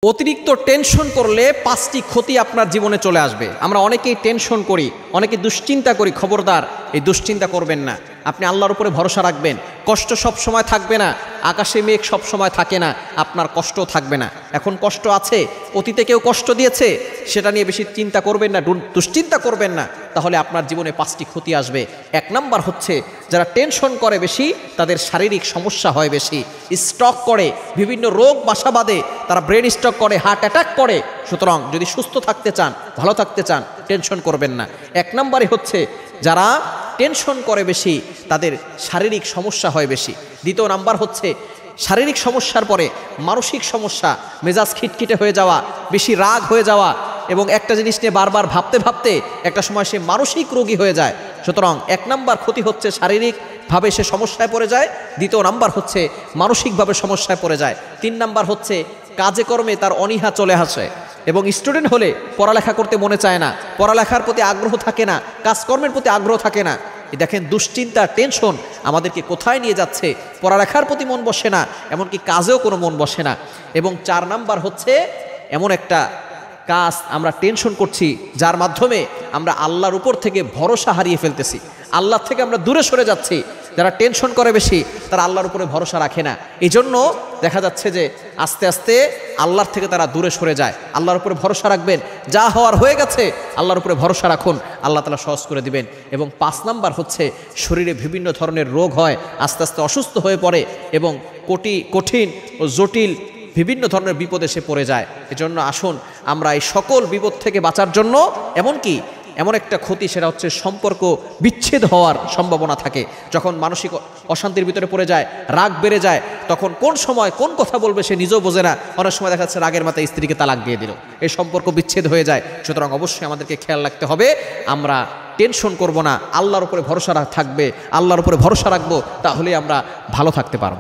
অতিরিক্ত টেনশন করলে 5টি ক্ষতি আপনার জীবনে চলে আসবে। আমরা অনেকেই টেনশন করি, অনেকে দুশ্চিন্তা করি। খবরদার, এই দুশ্চিন্তা করবেন না। আপনি আল্লাহর উপরে ভরসা রাখবেন। কষ্ট সব সময় থাকবে না, আকাশে মেঘ সব সময় থাকে না, আপনার কষ্টও থাকবে না। এখন কষ্ট আছে, অতীতে কেউ কষ্ট দিয়েছে, সেটা নিয়ে বেশি চিন্তা করবেন না, দুশ্চিন্তা করবেন না। তাহলে আপনার জীবনে 5টি ক্ষতি আসবে। 1 নাম্বার হচ্ছে, যারা টেনশন করে বেশি তাদের শারীরিক সমস্যা হয় বেশি, স্ট্রোক করে, বিভিন্ন রোগ বাসা বাঁধে, তারা ব্রেন স্ট্রোক করে, হার্ট অ্যাটাক করে। সুতরাং যদি সুস্থ থাকতে চান, ভালো থাকতে চান, টেনশন করবেন না। 1 নাম্বারে হচ্ছে, যারা টেনশন করে বেশি তাদের শারীরিক সমস্যা হয় বেশি। 2 নাম্বার হচ্ছে, শারীরিক সমস্যার পরে মানসিক সমস্যা, মেজাজ খিটখিটে হয়ে যাওয়া, বেশি রাগ হয়ে যাওয়া এবং একটা জিনিস নিয়ে বারবার ভাবতে ভাবতে একটা সময় সে মানসিক রোগী হয়ে যায়। সুতরাং 1 নাম্বার ক্ষতি হচ্ছে শারীরিকভাবে সে সমস্যায় পড়ে যায়। 2 নাম্বার হচ্ছে মানসিকভাবে সমস্যায় পড়ে যায়। 3 নাম্বার হচ্ছে কাজে কর্মে তার অনীহা চলে আসে এবং স্টুডেন্ট হলে পড়ালেখা করতে মনে চায় না, পড়ালেখার প্রতি আগ্রহ থাকে না, কাজকর্মের প্রতি আগ্রহ থাকে না। দেখেন, দুশ্চিন্তা, টেনশন আমাদেরকে কোথায় নিয়ে যাচ্ছে। পড়ালেখার প্রতি মন বসে না, এমনকি কাজেও কোনো মন বসে না। এবং 4 নাম্বার হচ্ছে, এমন একটা কাজ আমরা টেনশন করছি যার মাধ্যমে আমরা আল্লাহর উপর থেকে ভরসা হারিয়ে ফেলতেছি, আল্লাহ থেকে আমরা দূরে সরে যাচ্ছি। যারা টেনশন করে বেশি তারা আল্লাহর উপরে ভরসা রাখে না। এই জন্য দেখা যাচ্ছে যে আস্তে আস্তে আল্লাহর থেকে তারা দূরে সরে যায়। আল্লাহর উপরে ভরসা রাখবেন, যা হওয়ার হয়ে গেছে, আল্লাহর উপরে ভরসা রাখুন, আল্লাহ তাআলা সহজ করে দিবেন। এবং 5 নাম্বার হচ্ছে, শরীরে বিভিন্ন ধরনের রোগ হয়, আস্তে আস্তে অসুস্থ হয়ে পড়ে এবং কঠিন ও জটিল বিভিন্ন ধরনের বিপদে সে পড়ে যায়। এজন্য আসুন আমরা এই সকল বিপদ থেকে বাঁচার জন্য, এমন একটা ক্ষতি, সেটা হচ্ছে সম্পর্ক বিচ্ছেদ হওয়ার সম্ভাবনা থাকে। যখন মানসিক অশান্তির ভিতরে পড়ে যায়, রাগ বেড়ে যায়, তখন কোন সময় কোন কথা বলবে সে নিজেও বোঝে না। অনেক সময় দেখা যাচ্ছে রাগের মাথায় স্ত্রীকে তালাক দিয়ে দিল, এই সম্পর্ক বিচ্ছেদ হয়ে যায়। সুতরাং অবশ্যই আমাদেরকে খেয়াল রাখতে হবে, আমরা টেনশন করব না, আল্লাহর উপরে ভরসা থাকবে, আল্লাহর উপরে ভরসা রাখবো, তাহলেই আমরা ভালো থাকতে পারবো।